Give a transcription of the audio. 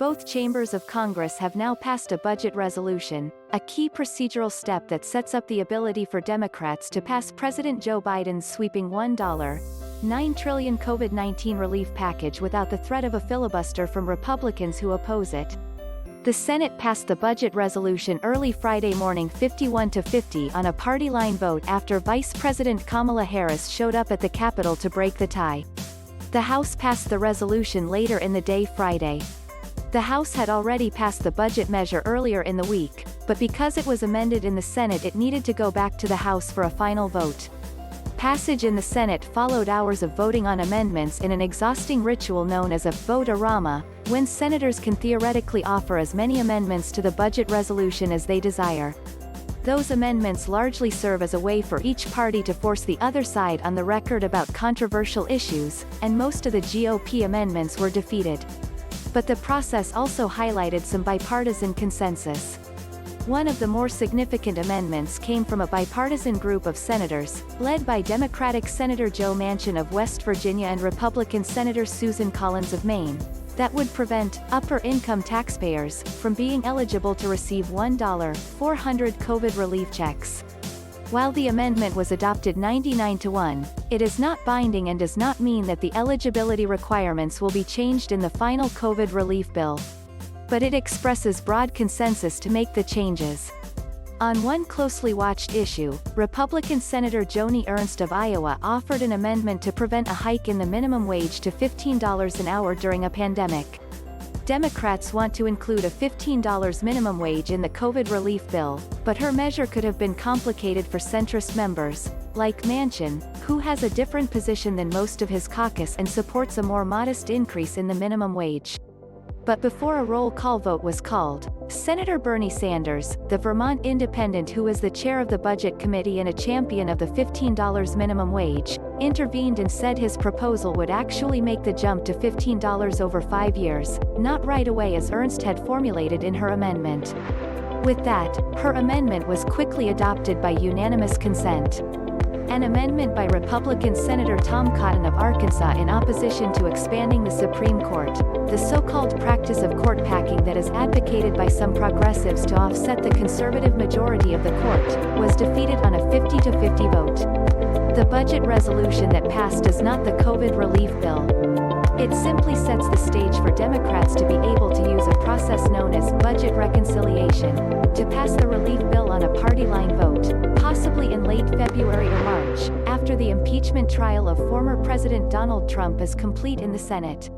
Both chambers of Congress have now passed a budget resolution, a key procedural step that sets up the ability for Democrats to pass President Joe Biden's sweeping $1.9 trillion COVID-19 relief package without the threat of a filibuster from Republicans who oppose it. The Senate passed the budget resolution early Friday morning 51-50 on a party line vote after Vice President Kamala Harris showed up at the Capitol to break the tie. The House passed the resolution later in the day Friday. The House had already passed the budget measure earlier in the week, but because it was amended in the Senate it needed to go back to the House for a final vote. Passage in the Senate followed hours of voting on amendments in an exhausting ritual known as a vote-a-rama, when senators can theoretically offer as many amendments to the budget resolution as they desire. Those amendments largely serve as a way for each party to force the other side on the record about controversial issues, and most of the GOP amendments were defeated. But the process also highlighted some bipartisan consensus. One of the more significant amendments came from a bipartisan group of senators, led by Democratic Senator Joe Manchin of West Virginia and Republican Senator Susan Collins of Maine, that would prevent upper-income taxpayers from being eligible to receive $1.400 COVID relief checks. While the amendment was adopted 99-1, it is not binding and does not mean that the eligibility requirements will be changed in the final COVID relief bill. But it expresses broad consensus to make the changes. On one closely watched issue, Republican Senator Joni Ernst of Iowa offered an amendment to prevent a hike in the minimum wage to $15 an hour during a pandemic. Democrats want to include a $15 minimum wage in the COVID relief bill, but her measure could have been complicated for centrist members, like Manchin, who has a different position than most of his caucus and supports a more modest increase in the minimum wage. But before a roll call vote was called, Senator Bernie Sanders, the Vermont Independent who is the chair of the Budget Committee and a champion of the $15 minimum wage, intervened and said his proposal would actually make the jump to $15 over 5 years, not right away as Ernst had formulated in her amendment. With that, her amendment was quickly adopted by unanimous consent. An amendment by Republican Senator Tom Cotton of Arkansas in opposition to expanding the Supreme Court, the so-called practice of court packing that is advocated by some progressives to offset the conservative majority of the court, was defeated on a 50-50 vote. The budget resolution that passed is not the COVID relief bill. It simply sets the stage for Democrats to be able to use a process known as budget reconciliation to pass the relief bill on a party line vote, possibly in late February or March, after the impeachment trial of former President Donald Trump is complete in the Senate.